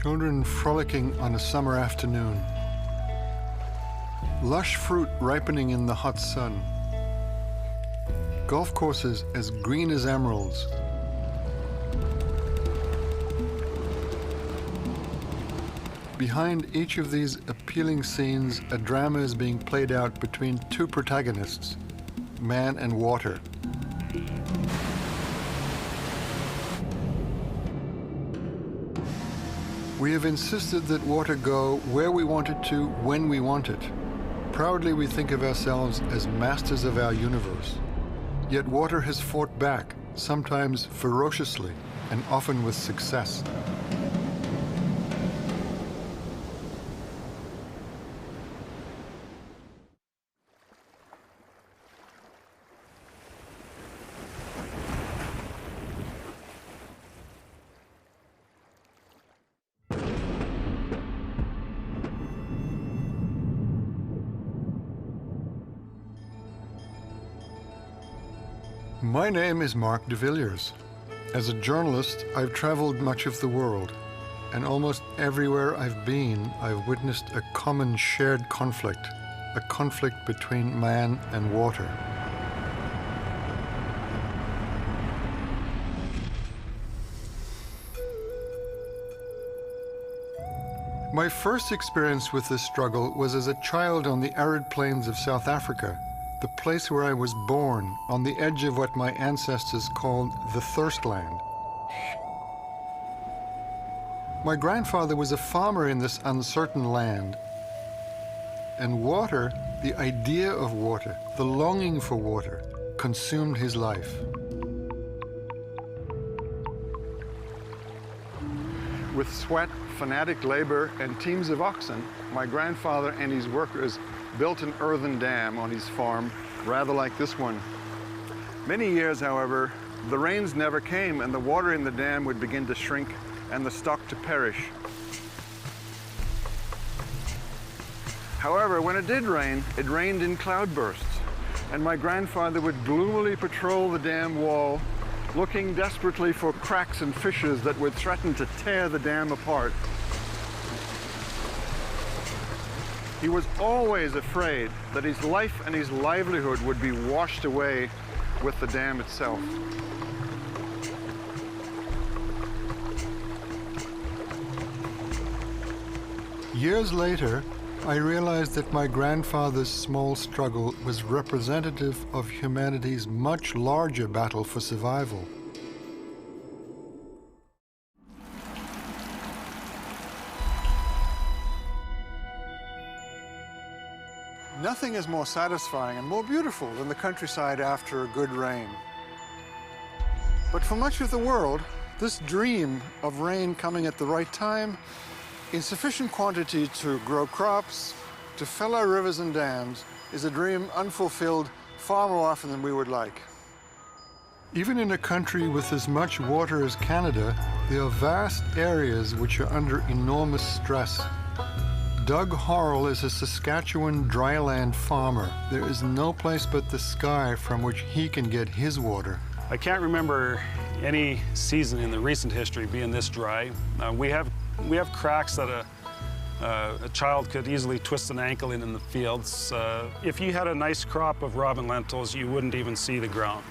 Children frolicking on a summer afternoon. Lush fruit ripening in the hot sun. Golf courses as green as emeralds. Behind each of these appealing scenes, a drama is being played out between two protagonists, man and water. We have insisted that water go where we want it to, when we want it. Proudly we think of ourselves as masters of our universe. Yet water has fought back, sometimes ferociously, and often with success. My name is Mark de Villiers. As a journalist, I've traveled much of the world, and almost everywhere I've been, I've witnessed a common shared conflict, a conflict between man and water. My first experience with this struggle was as a child on the arid plains of South Africa, the place where I was born, on the edge of what my ancestors called the Thirst Land. My grandfather was a farmer in this uncertain land, and water, the idea of water, the longing for water, consumed his life. With sweat, fanatic labor, and teams of oxen, my grandfather and his workers built an earthen dam on his farm, rather like this one. Many years, however, the rains never came, and the water in the dam would begin to shrink and the stock to perish. However, when it did rain, it rained in cloudbursts, and my grandfather would gloomily patrol the dam wall, looking desperately for cracks and fissures that would threaten to tear the dam apart. He was always afraid that his life and his livelihood would be washed away with the dam itself. Years later, I realized that my grandfather's small struggle was representative of humanity's much larger battle for survival. Nothing is more satisfying and more beautiful than the countryside after a good rain. But for much of the world, this dream of rain coming at the right time, in sufficient quantity to grow crops, to fill our rivers and dams, is a dream unfulfilled far more often than we would like. Even in a country with as much water as Canada, there are vast areas which are under enormous stress. Doug Horrell is a Saskatchewan dryland farmer. There is no place but the sky from which he can get his water. I can't remember any season in the recent history being this dry. We have cracks that a child could easily twist an ankle in the fields. If you had a nice crop of robin lentils, you wouldn't even see the ground.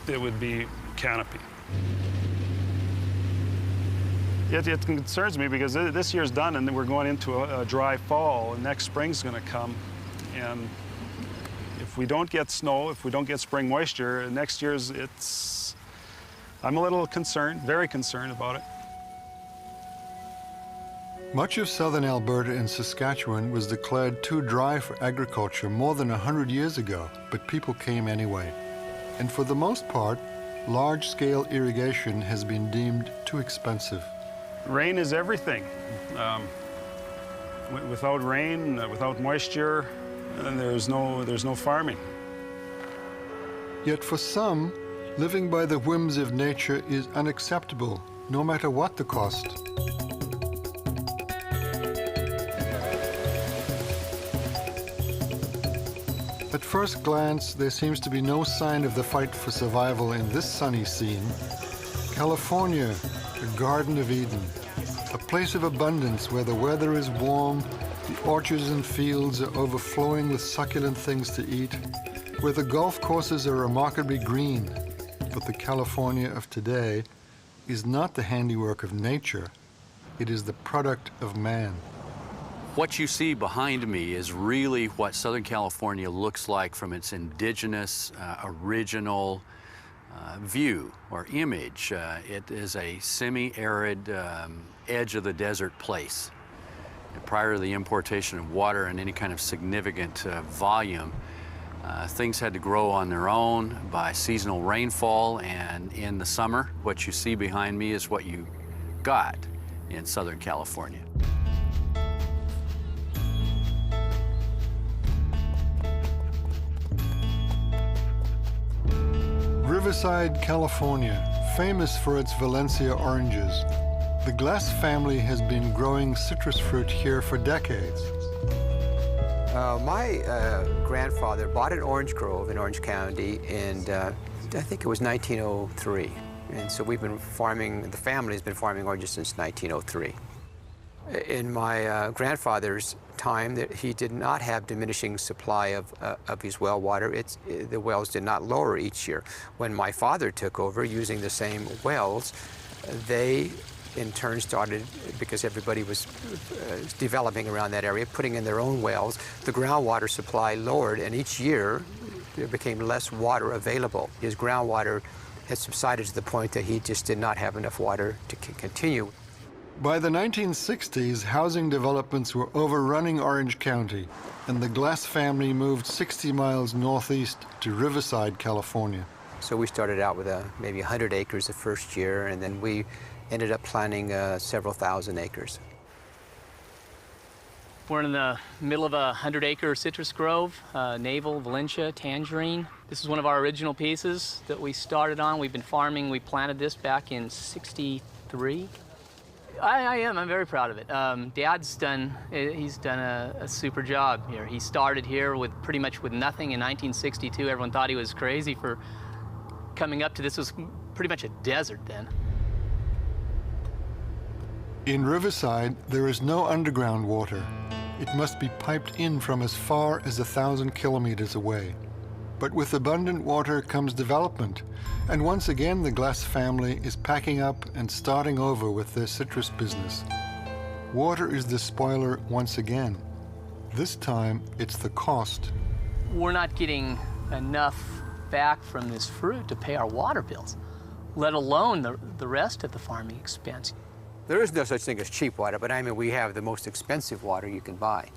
It would be canopy. It concerns me because this year's done and then we're going into a dry fall, and next spring's going to come. And if we don't get snow, if we don't get spring moisture, next year's I'm a little concerned, very concerned about it. Much of southern Alberta and Saskatchewan was declared too dry for agriculture more than 100 years ago, but people came anyway. And for the most part, large-scale irrigation has been deemed too expensive. Rain is everything. Without rain, without moisture, and there's no farming. Yet for some, living by the whims of nature is unacceptable, no matter what the cost. At first glance, there seems to be no sign of the fight for survival in this sunny scene. California, a Garden of Eden, a place of abundance where the weather is warm, the orchards and fields are overflowing with succulent things to eat, where the golf courses are remarkably green. But the California of today is not the handiwork of nature, it is the product of man. What you see behind me is really what Southern California looks like from its indigenous, original view or image. It is a semi-arid, edge of the desert place. And prior to the importation of water in any kind of significant volume, things had to grow on their own by seasonal rainfall, and in the summer, what you see behind me is what you got in Southern California. Riverside, California, famous for its Valencia oranges. The Glass family has been growing citrus fruit here for decades. My grandfather bought an orange grove in Orange County, and I think it was 1903. And so we've been farming, the family's been farming oranges since 1903. In my grandfather's time, he did not have diminishing supply of his well water. The wells did not lower each year. When my father took over using the same wells, they in turn started, because everybody was developing around that area, putting in their own wells. The groundwater supply lowered, and each year there became less water available. His groundwater had subsided to the point that he just did not have enough water to continue. By the 1960s, housing developments were overrunning Orange County, and the Glass family moved 60 miles northeast to Riverside, California. So we started out with maybe 100 acres the first year, and then we ended up planting several thousand acres. We're in the middle of a 100-acre citrus grove, Navel, Valencia, Tangerine. This is one of our original pieces that we started on. We've been farming, we planted this back in '63. I'm very proud of it. Dad's he's done a super job here. He started here with pretty much with nothing in 1962. Everyone thought he was crazy for coming up to this. It was pretty much a desert then. In Riverside, there is no underground water. It must be piped in from as far as 1,000 kilometers away. But with abundant water comes development, and once again the Glass family is packing up and starting over with their citrus business. Water is the spoiler once again. This time, it's the cost. We're not getting enough back from this fruit to pay our water bills, let alone the rest of the farming expense. There is no such thing as cheap water, but I mean, we have the most expensive water you can buy.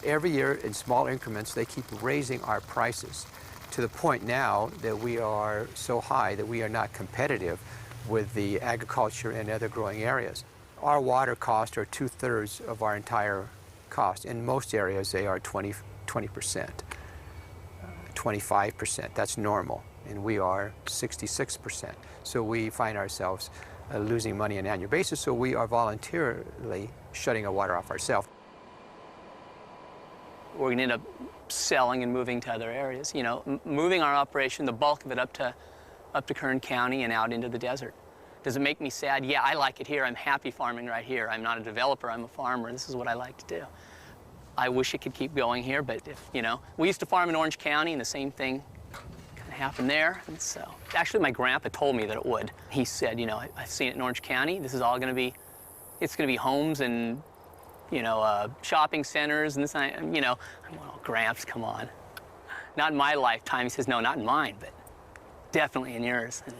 Every year, in small increments, they keep raising our prices to the point now that we are so high that we are not competitive with the agriculture and other growing areas. Our water costs are 2/3 of our entire cost. In most areas, they are 20%, 25%. That's normal, and we are 66%. So we find ourselves losing money on an annual basis, so we are voluntarily shutting our water off ourselves. We're going to end up selling and moving to other areas. You know, moving our operation, the bulk of it up to Kern County and out into the desert. Does it make me sad? Yeah, I like it here. I'm happy farming right here. I'm not a developer, I'm a farmer. This is what I like to do. I wish it could keep going here, but if, you know, we used to farm in Orange County and the same thing kind of happened there. And so, actually my grandpa told me that it would. He said, you know, I've seen it in Orange County. This is all going to be, it's going to be homes and, you know, shopping centers and this, and you know, I'm like, oh, Gramps, come on. Not in my lifetime. He says, no, not in mine, but definitely in yours. And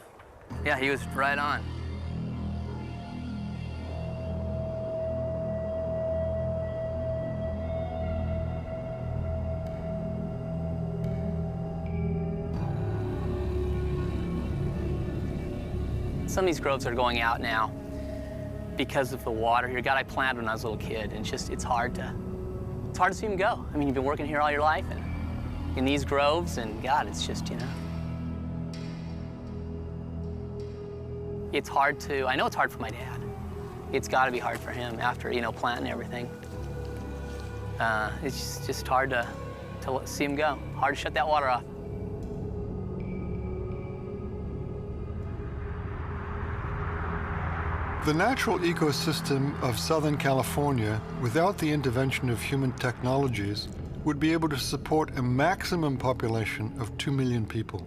yeah, he was right on. Some of these groves are going out now because of the water here. God, I planted when I was a little kid, and it's hard it's hard to see them go. I mean, you've been working here all your life and in these groves, and God, it's just, you know. It's hard to, I know it's hard for my dad. It's got to be hard for him after, you know, planting everything. It's just hard to see him go. Hard to shut that water off. The natural ecosystem of Southern California, without the intervention of human technologies, would be able to support a maximum population of 2 million people.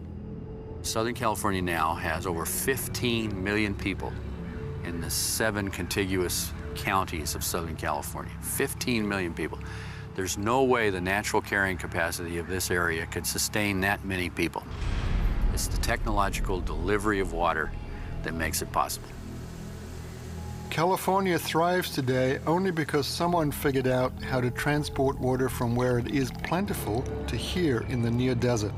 Southern California now has over 15 million people in the 7 contiguous counties of Southern California. 15 million people. There's no way the natural carrying capacity of this area could sustain that many people. It's the technological delivery of water that makes it possible. California thrives today only because someone figured out how to transport water from where it is plentiful to here in the near desert.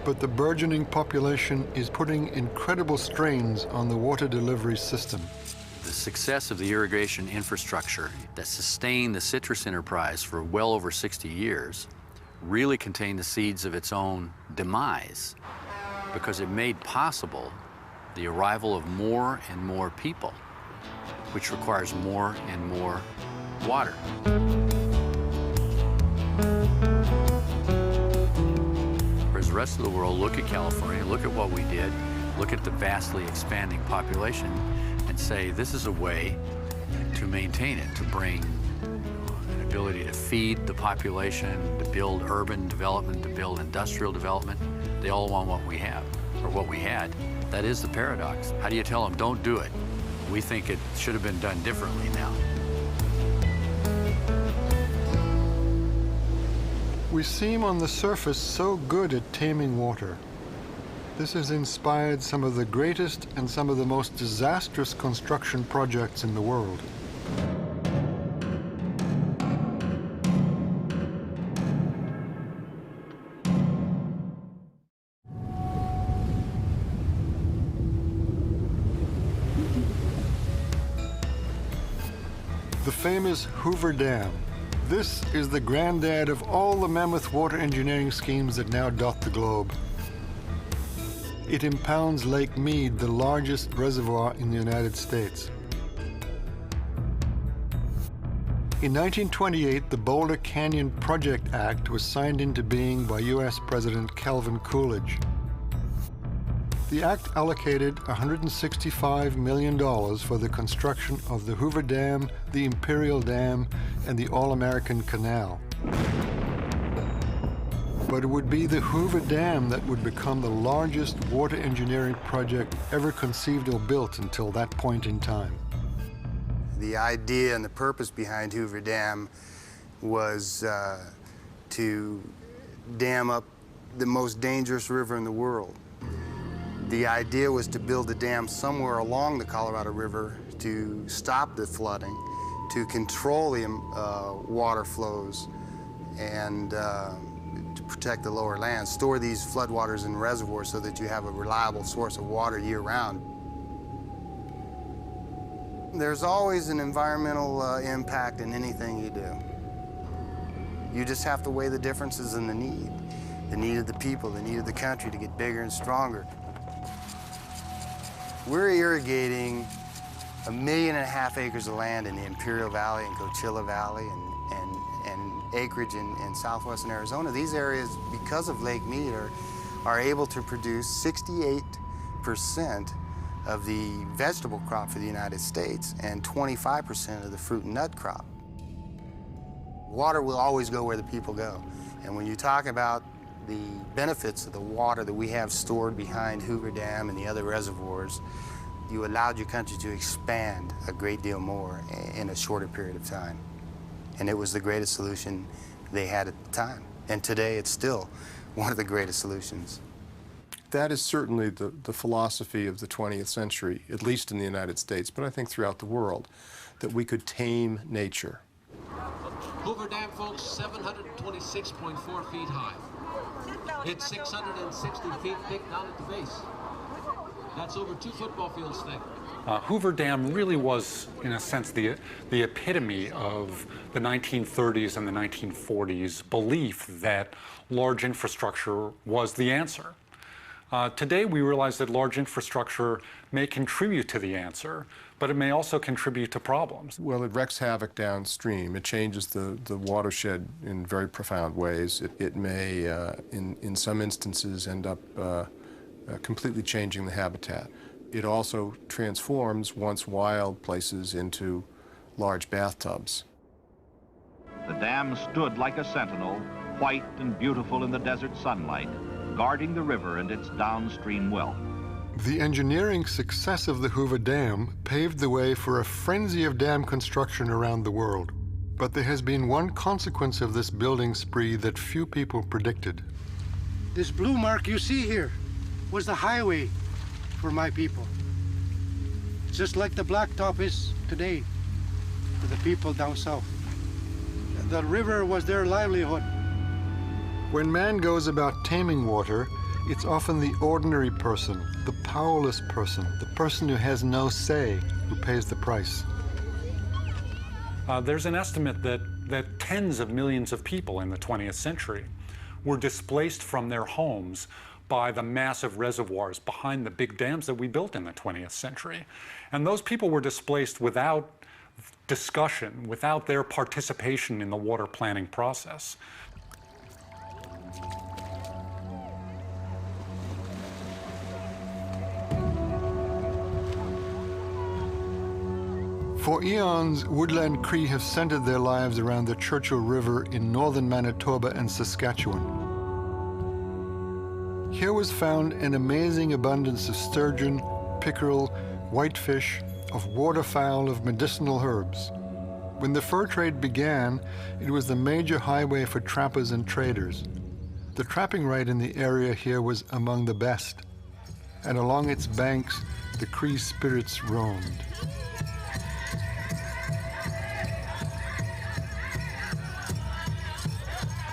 But the burgeoning population is putting incredible strains on the water delivery system. The success of the irrigation infrastructure that sustained the citrus enterprise for well over 60 years really contained the seeds of its own demise, because it made possible the arrival of more and more people, which requires more and more water. Whereas the rest of the world look at California, look at what we did, look at the vastly expanding population, and say this is a way to maintain it, to bring an ability to feed the population, to build urban development, to build industrial development. They all want what we have, or what we had. That is the paradox. How do you tell them, don't do it? We think it should have been done differently now. We seem on the surface so good at taming water. This has inspired some of the greatest and some of the most disastrous construction projects in the world. The famous Hoover Dam. This is the granddad of all the mammoth water engineering schemes that now dot the globe. It impounds Lake Mead, the largest reservoir in the United States. In 1928, the Boulder Canyon Project Act was signed into being by U.S. President Calvin Coolidge. The act allocated $165 million for the construction of the Hoover Dam, the Imperial Dam, and the All-American Canal. But it would be the Hoover Dam that would become the largest water engineering project ever conceived or built until that point in time. The idea and the purpose behind Hoover Dam was to dam up the most dangerous river in the world. The idea was to build a dam somewhere along the Colorado River to stop the flooding, to control the water flows, and to protect the lower land, store these floodwaters in reservoirs so that you have a reliable source of water year-round. There's always an environmental impact in anything you do. You just have to weigh the differences in the need of the people, the need of the country to get bigger and stronger. We're irrigating 1.5 million acres of land in the Imperial Valley and Coachella Valley and acreage in southwestern Arizona. These areas, because of Lake Mead, are able to produce 68% of the vegetable crop for the United States and 25% of the fruit and nut crop. Water will always go where the people go. And when you talk about the benefits of the water that we have stored behind Hoover Dam and the other reservoirs, you allowed your country to expand a great deal more in a shorter period of time. And it was the greatest solution they had at the time. And today it's still one of the greatest solutions. That is certainly the philosophy of the 20th century, at least in the United States, but I think throughout the world, that we could tame nature. Hoover Dam, folks, 726.4 feet high. It's 660 feet thick down at the base. That's over 2 football fields thick. Hoover Dam really was, in a sense, the epitome of the 1930s and the 1940s belief that large infrastructure was the answer. Today, we realize that large infrastructure may contribute to the answer, but it may also contribute to problems. Well, it wreaks havoc downstream. It changes the watershed in very profound ways. It may, in some instances, end up completely changing the habitat. It also transforms once wild places into large bathtubs. The dam stood like a sentinel, white and beautiful in the desert sunlight, guarding the river and its downstream wealth. The engineering success of the Hoover Dam paved the way for a frenzy of dam construction around the world. But there has been one consequence of this building spree that few people predicted. This blue mark you see here was the highway for my people. Just like the blacktop is today for the people down south. The river was their livelihood. When man goes about taming water, it's often the ordinary person, the powerless person, the person who has no say, who pays the price. There's an estimate that tens of millions of people in the 20th century were displaced from their homes by the massive reservoirs behind the big dams that we built in the 20th century. And those people were displaced without discussion, without their participation in the water planning process. For eons, Woodland Cree have centered their lives around the Churchill River in northern Manitoba and Saskatchewan. Here was found an amazing abundance of sturgeon, pickerel, whitefish, of waterfowl, of medicinal herbs. When the fur trade began, it was the major highway for trappers and traders. The trapping right in the area here was among the best, and along its banks, the Cree spirits roamed.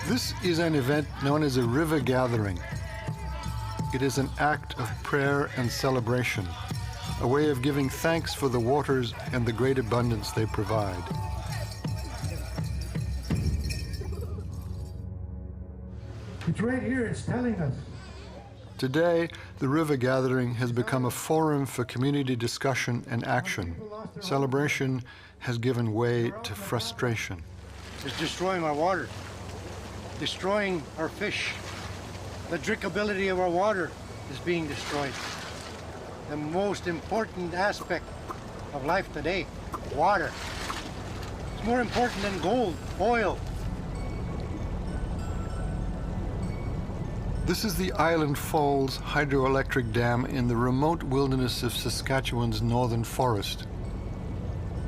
This is an event known as a river gathering. It is an act of prayer and celebration, a way of giving thanks for the waters and the great abundance they provide. It's right here, it's telling us. Today, the river gathering has become a forum for community discussion and action. Celebration has given way to frustration. It's destroying our water, destroying our fish. The drinkability of our water is being destroyed. The most important aspect of life today, water. It's more important than gold, oil. This is the Island Falls hydroelectric dam in the remote wilderness of Saskatchewan's northern forest.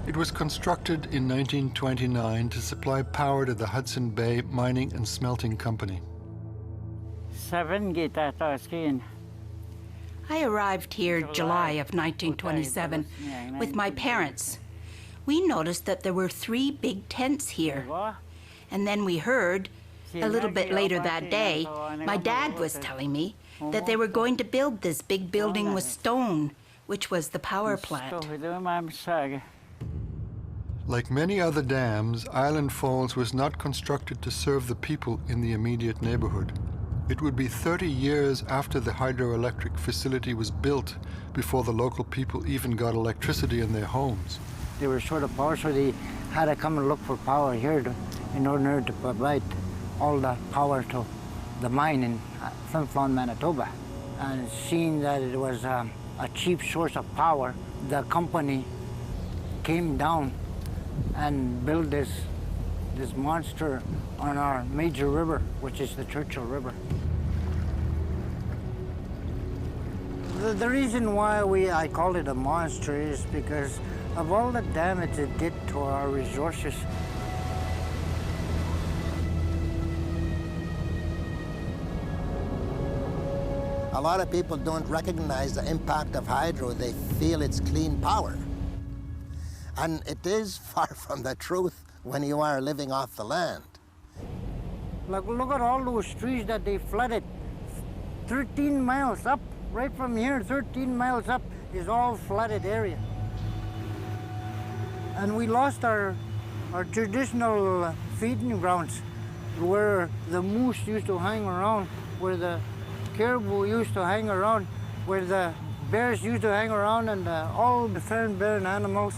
It was constructed in 1929 to supply power to the Hudson Bay Mining and Smelting Company. I arrived here July of 1927 with my parents. We noticed that there were 3 big tents here. And then we heard, a little bit later that day, my dad was telling me that they were going to build this big building with stone, which was the power plant. Like many other dams, Island Falls was not constructed to serve the people in the immediate neighborhood. It would be 30 years after the hydroelectric facility was built before the local people even got electricity in their homes. They were short of power, so they had to come and look for power here in order to provide all the power to the mine in Flin Flon, Manitoba. And seeing that it was a cheap source of power, the company came down and built this monster on our major river, which is the Churchill River. The reason why I call it a monster is because of all the damage it did to our resources. A lot of people don't recognize the impact of hydro. They feel it's clean power. And it is far from the truth when you are living off the land. Look at all those trees that they flooded. 13 miles up, right from here, 13 miles up is all flooded area. And we lost our traditional feeding grounds where the moose used to hang around, where the caribou used to hang around, where the bears used to hang around, and all the fern-bearing animals.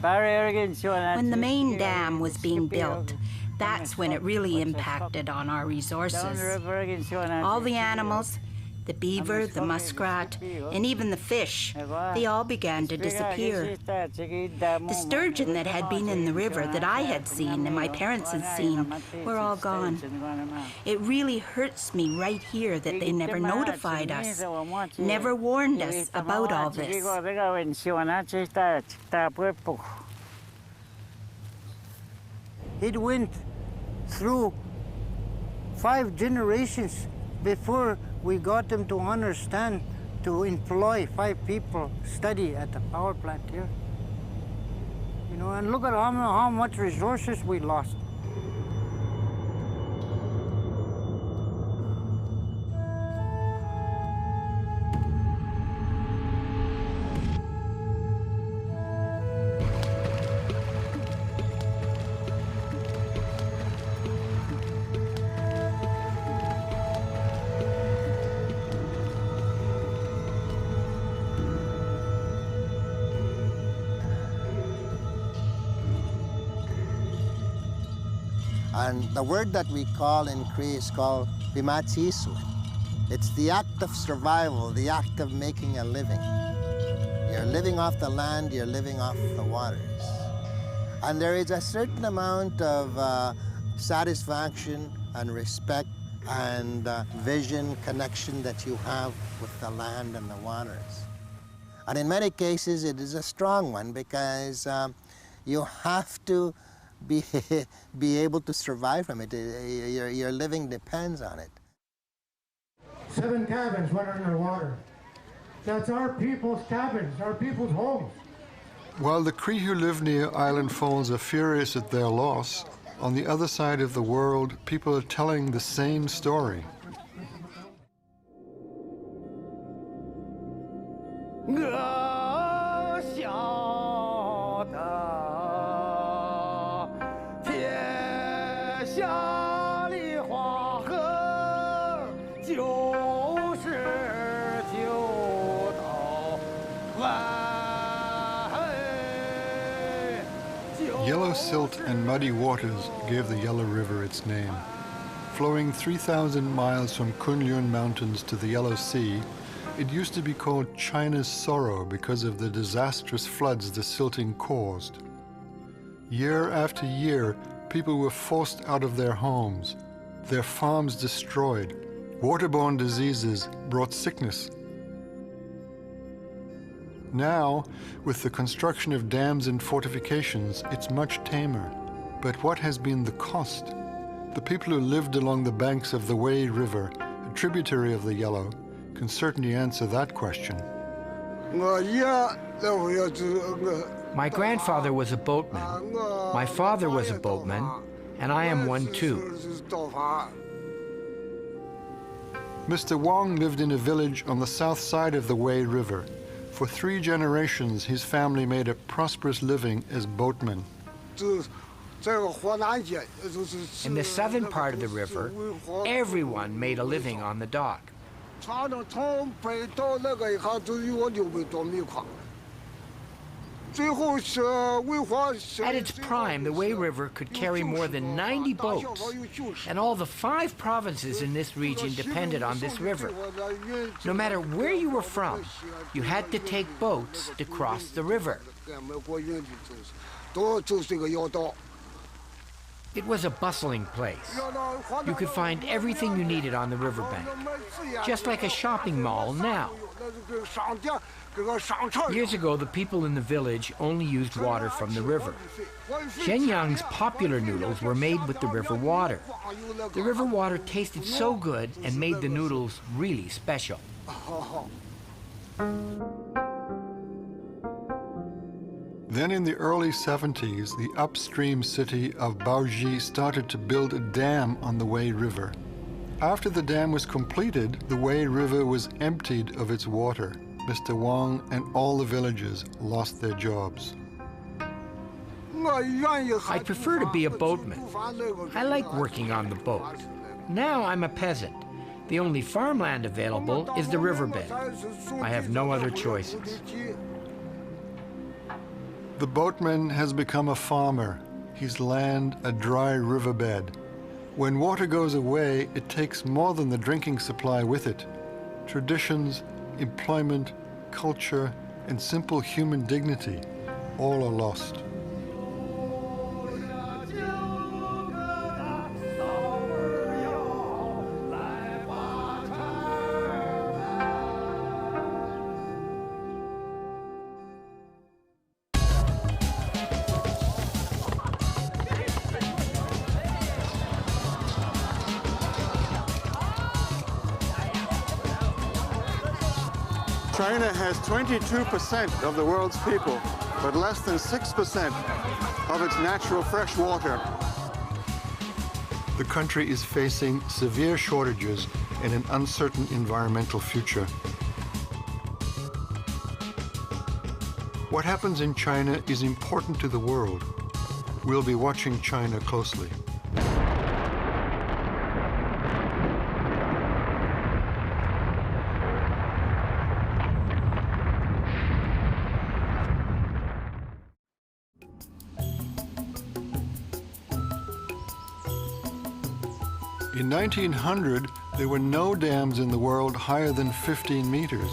When the main dam was being built, that's when it really impacted on our resources. All the animals, the beaver, the muskrat, and even the fish, they all began to disappear. The sturgeon that had been in the river that I had seen and my parents had seen were all gone. It really hurts me right here that they never notified us, never warned us about all this. It went through 5 generations before we got them to understand to employ 5 people study at the power plant here. You know, and look at how much resources we lost. And the word that we call in Cree is called bimatsiswe. It's the act of survival, the act of making a living. You're living off the land, you're living off the waters. And there is a certain amount of satisfaction and respect and vision, connection that you have with the land and the waters. And in many cases, it is a strong one because you have to be able to survive from it. Your living depends on it. 7 cabins went underwater. That's our people's cabins, our people's homes. While the Cree who live near Island Falls are furious at their loss, on the other side of the world, people are telling the same story. Yellow silt and muddy waters gave the Yellow River its name. Flowing 3,000 miles from Kunlun Mountains to the Yellow Sea, it used to be called China's Sorrow because of the disastrous floods the silting caused. Year after year, people were forced out of their homes, their farms destroyed. Waterborne diseases brought sickness. Now, with the construction of dams and fortifications, it's much tamer. But what has been the cost? The people who lived along the banks of the Wei River, a tributary of the Yellow, can certainly answer that question. My grandfather was a boatman. My father was a boatman, and I am one too. Mr. Wong lived in a village on the south side of the Wei River. For 3 generations, his family made a prosperous living as boatmen. In the southern part of the river, everyone made a living on the dock. At its prime, the Wei River could carry more than 90 boats, and all the 5 provinces in this region depended on this river. No matter where you were from, you had to take boats to cross the river. It was a bustling place. You could find everything you needed on the riverbank, just like a shopping mall now. Years ago, the people in the village only used water from the river. Shenyang's popular noodles were made with the river water. The river water tasted so good and made the noodles really special. Then in the early 70s, the upstream city of Baoji started to build a dam on the Wei River. After the dam was completed, the Wei River was emptied of its water. Mr. Wong and all the villagers lost their jobs. I prefer to be a boatman. I like working on the boat. Now I'm a peasant. The only farmland available is the riverbed. I have no other choices. The boatman has become a farmer, his land a dry riverbed. When water goes away, it takes more than the drinking supply with it. Traditions, employment, culture, and simple human dignity, all are lost. China has 22% of the world's people, but less than 6% of its natural fresh water. The country is facing severe shortages and an uncertain environmental future. What happens in China is important to the world. We'll be watching China closely. In 1900, there were no dams in the world higher than 15 meters.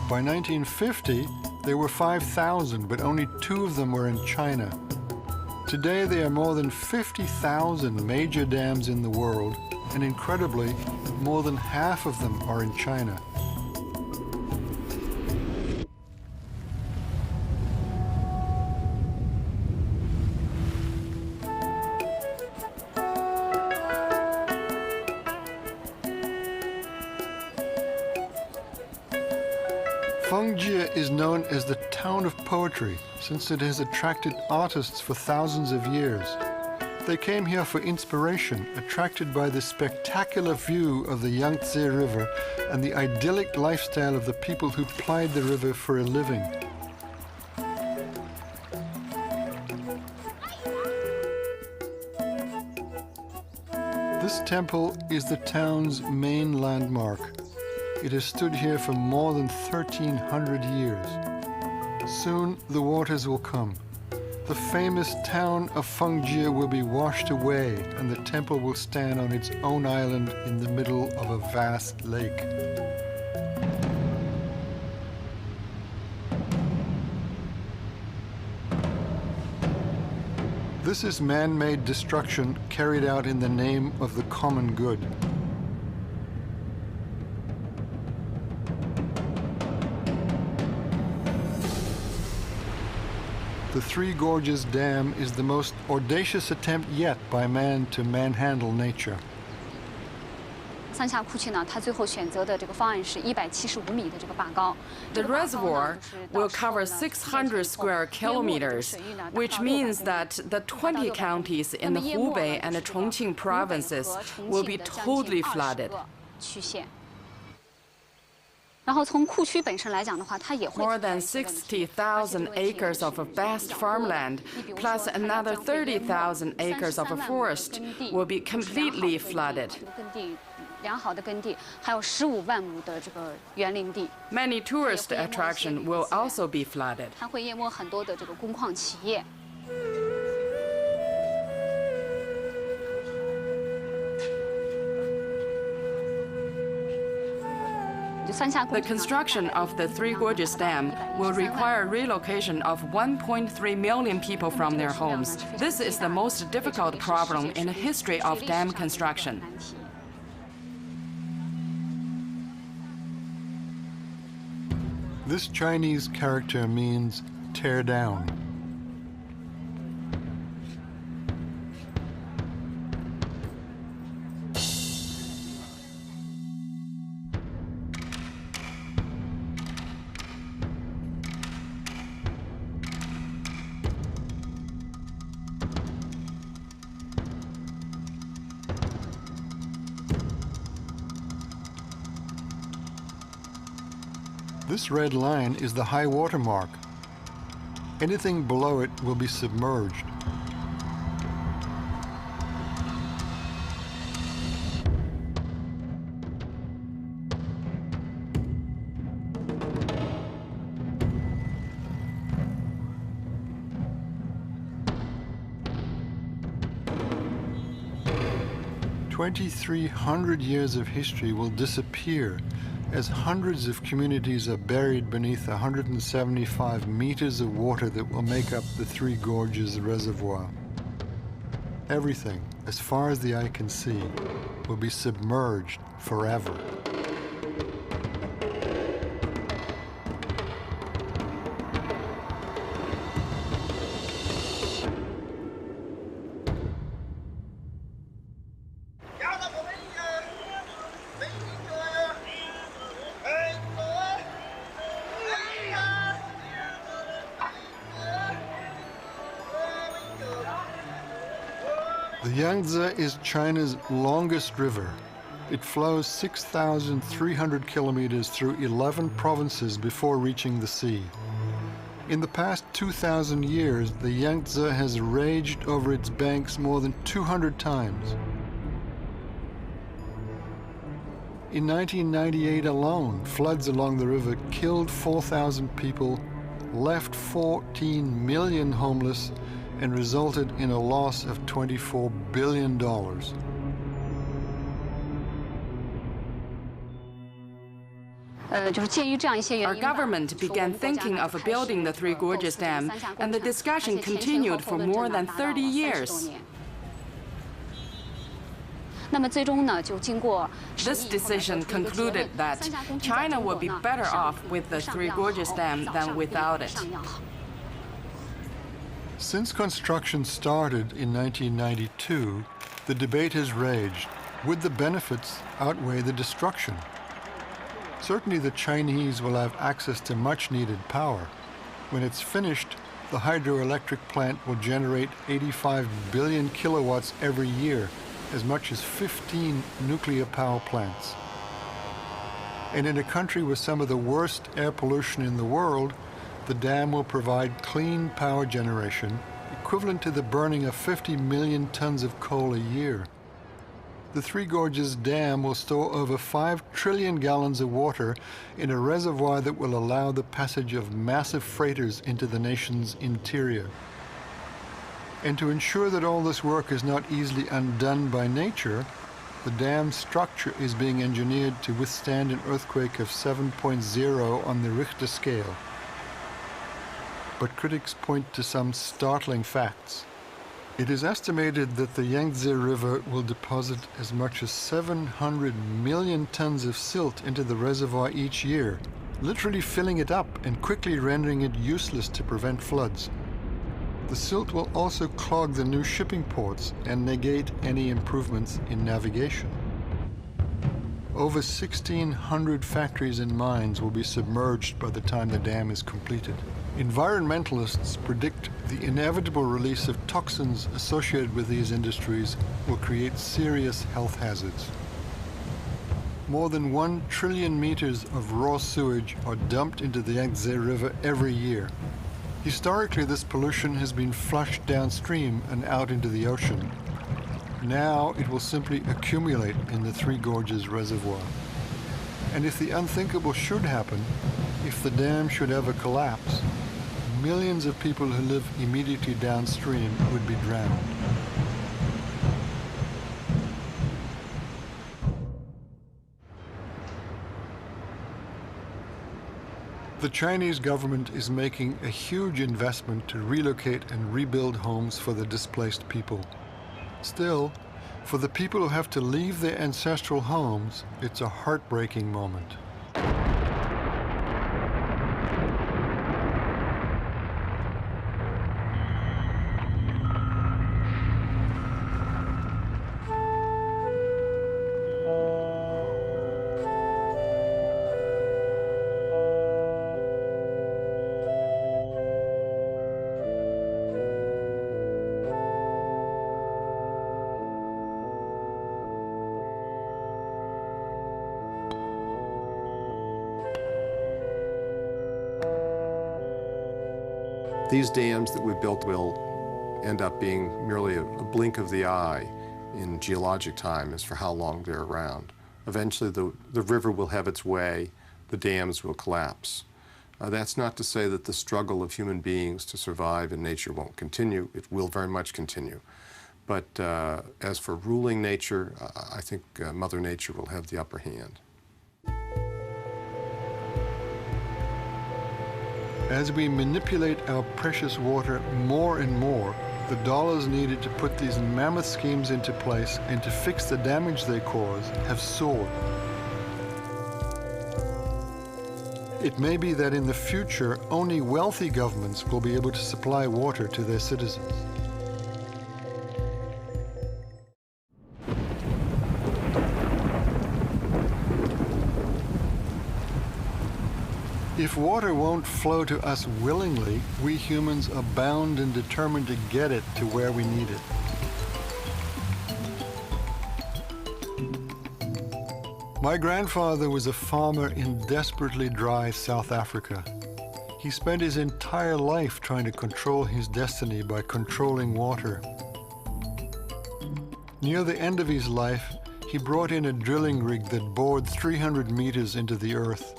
By 1950, there were 5,000, but only 2 of them were in China. Today, there are more than 50,000 major dams in the world, and incredibly, more than half of them are in China. Fengjie is known as the town of poetry since it has attracted artists for thousands of years. They came here for inspiration, attracted by the spectacular view of the Yangtze River and the idyllic lifestyle of the people who plied the river for a living. This temple is the town's main landmark. It has stood here for more than 1,300 years. Soon the waters will come. The famous town of Fengjie will be washed away, and the temple will stand on its own island in the middle of a vast lake. This is man-made destruction carried out in the name of the common good. The Three Gorges Dam is the most audacious attempt yet by man to manhandle nature. 三峡库区呢，它最后选择的这个方案是175米的这个坝高。 The reservoir will cover 600 square kilometers, which means that the 20 counties in the Hubei and the Chongqing provinces will be totally flooded. 区县。 然后从库区本身来讲的话，它也会 More than 60,000 acres of a vast farmland, plus another 30,000 acres of a forest, will be completely flooded. 耕地良好的耕地，还有15万亩的这个园林地。 Many tourist attractions will also be flooded. 它会淹没很多的这个工矿企业。 The construction of the Three Gorges Dam will require relocation of 1.3 million people from their homes. This is the most difficult problem in the history of dam construction. This Chinese character means tear down. This red line is the high water mark. Anything below it will be submerged. "2,300 years of history will disappear as hundreds of communities are buried beneath 175 meters of water that will make up the Three Gorges Reservoir. Everything, as far as the eye can see, will be submerged forever." The Yangtze is China's longest river. It flows 6,300 kilometers through 11 provinces before reaching the sea. In the past 2,000 years, the Yangtze has raged over its banks more than 200 times. In 1998 alone, floods along the river killed 4,000 people, left 14 million homeless, and resulted in a loss of $24 billion. Our government began thinking of building the Three Gorges Dam, and the discussion continued for more than 30 years. This decision concluded that China would be better off with the Three Gorges Dam than without it. Since construction started in 1992, the debate has raged. Would the benefits outweigh the destruction? Certainly the Chinese will have access to much-needed power. When it's finished, the hydroelectric plant will generate 85 billion kilowatts every year, as much as 15 nuclear power plants. And in a country with some of the worst air pollution in the world, the dam will provide clean power generation equivalent to the burning of 50 million tons of coal a year. The Three Gorges Dam will store over 5 trillion gallons of water in a reservoir that will allow the passage of massive freighters into the nation's interior. And to ensure that all this work is not easily undone by nature, the dam structure is being engineered to withstand an earthquake of 7.0 on the Richter scale. But critics point to some startling facts. It is estimated that the Yangtze River will deposit as much as 700 million tons of silt into the reservoir each year, literally filling it up and quickly rendering it useless to prevent floods. The silt will also clog the new shipping ports and negate any improvements in navigation. Over 1,600 factories and mines will be submerged by the time the dam is completed. Environmentalists predict the inevitable release of toxins associated with these industries will create serious health hazards. More than 1 trillion meters of raw sewage are dumped into the Yangtze River every year. Historically, this pollution has been flushed downstream and out into the ocean. Now it will simply accumulate in the Three Gorges Reservoir. And if the unthinkable should happen, if the dam should ever collapse, millions of people who live immediately downstream would be drowned. The Chinese government is making a huge investment to relocate and rebuild homes for the displaced people. Still, for the people who have to leave their ancestral homes, it's a heartbreaking moment. These dams that we built will end up being merely a blink of the eye in geologic time as for how long they're around. Eventually the river will have its way, the dams will collapse. That's not to say that the struggle of human beings to survive in nature won't continue. It will very much continue. But as for ruling nature, I think Mother Nature will have the upper hand. As we manipulate our precious water more and more, the dollars needed to put these mammoth schemes into place and to fix the damage they cause have soared. It may be that in the future, only wealthy governments will be able to supply water to their citizens. If water won't flow to us willingly, we humans are bound and determined to get it to where we need it. My grandfather was a farmer in desperately dry South Africa. He spent his entire life trying to control his destiny by controlling water. Near the end of his life, he brought in a drilling rig that bored 300 meters into the earth.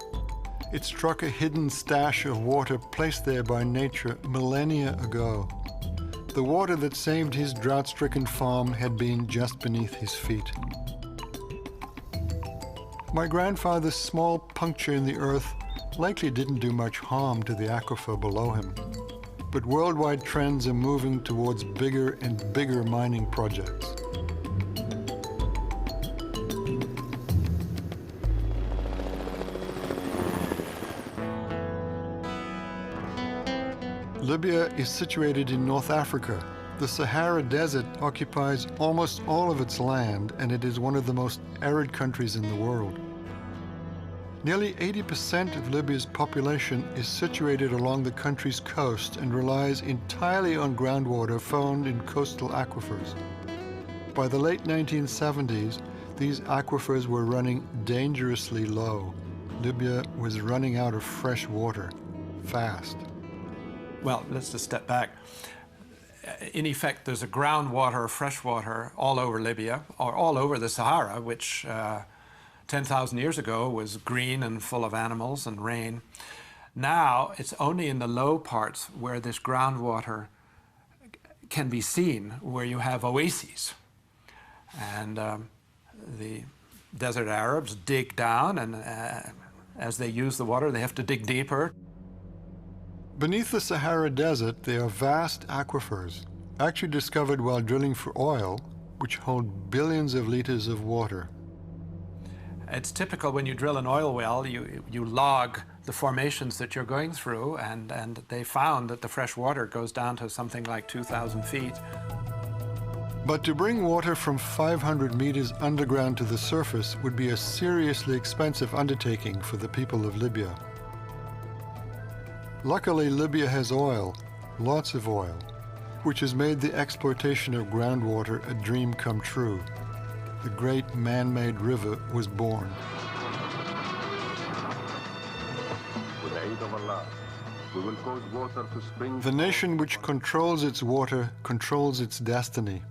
It struck a hidden stash of water placed there by nature millennia ago. The water that saved his drought-stricken farm had been just beneath his feet. My grandfather's small puncture in the earth likely didn't do much harm to the aquifer below him. But worldwide trends are moving towards bigger and bigger mining projects. Libya is situated in North Africa. The Sahara Desert occupies almost all of its land, and it is one of the most arid countries in the world. Nearly 80% of Libya's population is situated along the country's coast and relies entirely on groundwater found in coastal aquifers. By the late 1970s, these aquifers were running dangerously low. Libya was running out of fresh water, fast. Well, let's just step back. In effect, there's a groundwater, freshwater all over Libya, or all over the Sahara, which 10,000 years ago was green and full of animals and rain. Now, it's only in the low parts where this groundwater can be seen, where you have oases. And the desert Arabs dig down, and as they use the water, they have to dig deeper. Beneath the Sahara Desert, there are vast aquifers, actually discovered while drilling for oil, which hold billions of liters of water. It's typical when you drill an oil well, you log the formations that you're going through, and they found that the fresh water goes down to something like 2,000 feet. But to bring water from 500 meters underground to the surface would be a seriously expensive undertaking for the people of Libya. Luckily, Libya has oil, lots of oil, which has made the exploitation of groundwater a dream come true. The great man-made river was born. With the aid of Allah, we will cause water to spring. The nation which controls its water controls its destiny.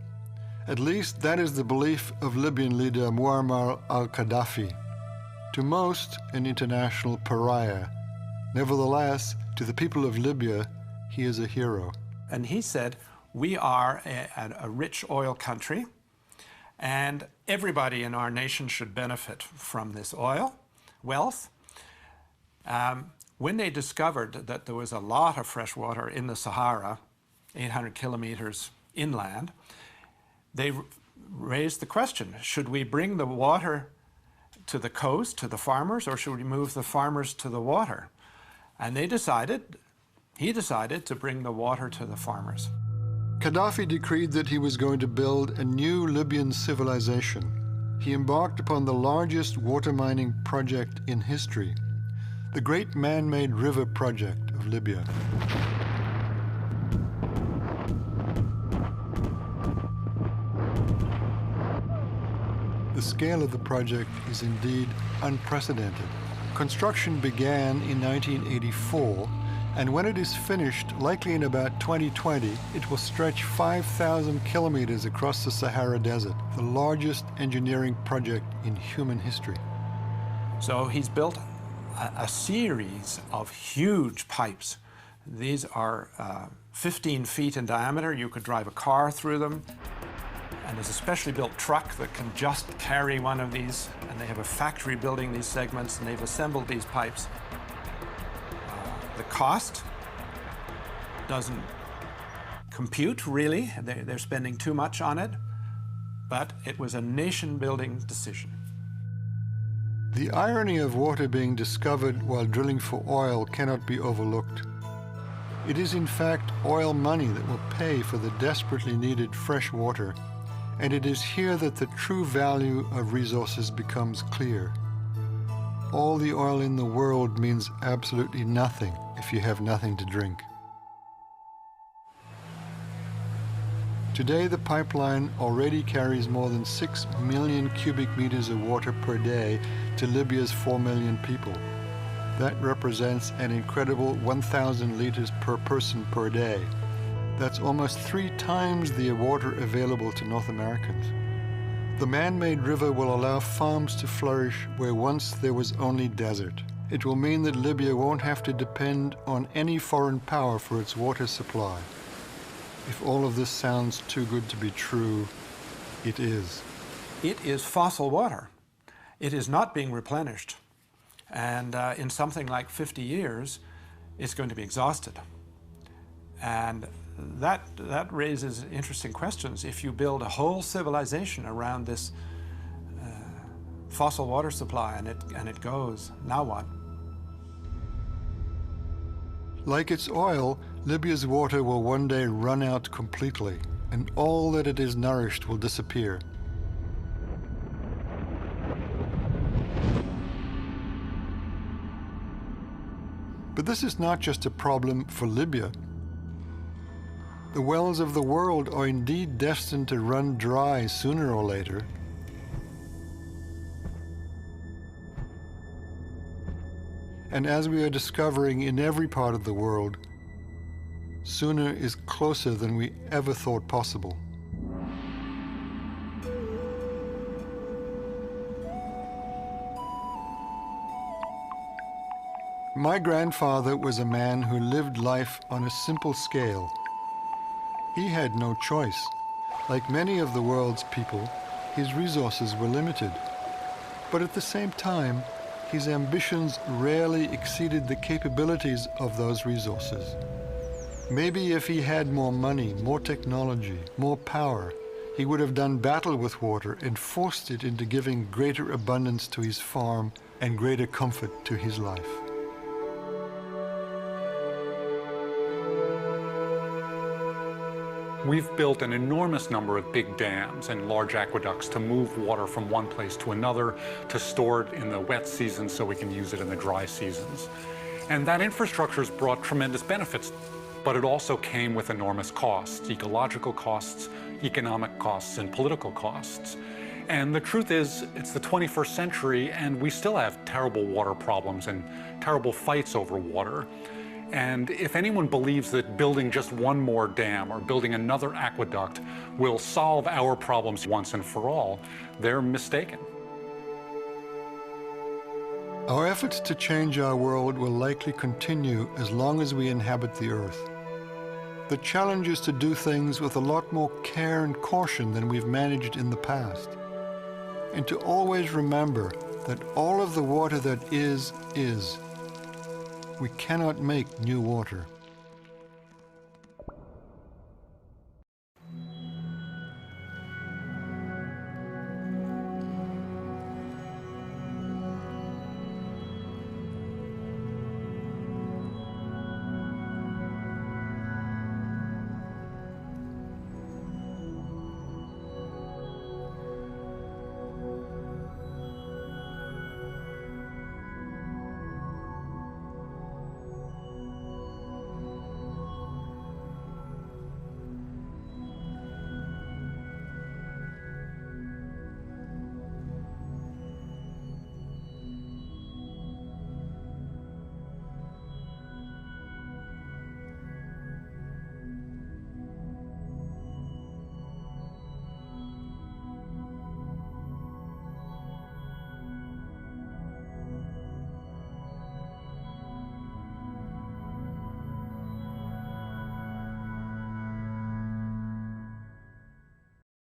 At least that is the belief of Libyan leader Muammar al-Gaddafi. To most, an international pariah. Nevertheless, to the people of Libya, he is a hero. And he said, we are a rich oil country, and everybody in our nation should benefit from this oil wealth. When they discovered that there was a lot of fresh water in the Sahara, 800 kilometers inland, they raised the question, should we bring the water to the coast, to the farmers, or should we move the farmers to the water? And he decided to bring the water to the farmers. Gaddafi decreed that he was going to build a new Libyan civilization. He embarked upon the largest water mining project in history, the Great Man-Made River Project of Libya. The scale of the project is indeed unprecedented. Construction began in 1984 And when it is finished, likely in about 2020, it will stretch 5,000 kilometers across the Sahara Desert, the largest engineering project in human history. So he's built a series of huge pipes. These are 15 feet in diameter. You could drive a car through them. And there's a specially built truck that can just carry one of these. And they have a factory building these segments, and they've assembled these pipes. The cost doesn't compute, really. They're spending too much on it. But it was a nation-building decision. The irony of water being discovered while drilling for oil cannot be overlooked. It is in fact oil money that will pay for the desperately needed fresh water, and it is here that the true value of resources becomes clear. All the oil in the world means absolutely nothing if you have nothing to drink. Today, the pipeline already carries more than 6 million cubic meters of water per day to Libya's 4 million people. That represents an incredible 1,000 liters per person per day. That's almost 3 times the water available to North Americans. The man-made river will allow farms to flourish where once there was only desert. It will mean that Libya won't have to depend on any foreign power for its water supply. If all of this sounds too good to be true, it is. It is fossil water. It is not being replenished. And in something like 50 years, it's going to be exhausted. And that raises interesting questions. If you build a whole civilization around this fossil water supply and it goes, now what? Like its oil, Libya's water will one day run out completely, and all that it is nourished will disappear. But this is not just a problem for Libya. The wells of the world are indeed destined to run dry sooner or later. And as we are discovering in every part of the world, sooner is closer than we ever thought possible. My grandfather was a man who lived life on a simple scale. He had no choice. Like many of the world's people, his resources were limited. But at the same time, his ambitions rarely exceeded the capabilities of those resources. Maybe if he had more money, more technology, more power, he would have done battle with water and forced it into giving greater abundance to his farm and greater comfort to his life. We've built an enormous number of big dams and large aqueducts to move water from one place to another, to store it in the wet seasons so we can use it in the dry seasons. And that infrastructure has brought tremendous benefits, but it also came with enormous costs, ecological costs, economic costs, and political costs. And the truth is, it's the 21st century, and we still have terrible water problems and terrible fights over water. And if anyone believes that building just one more dam or building another aqueduct will solve our problems once and for all, they're mistaken. Our efforts to change our world will likely continue as long as we inhabit the earth. The challenge is to do things with a lot more care and caution than we've managed in the past. And to always remember that all of the water that is. We cannot make new water.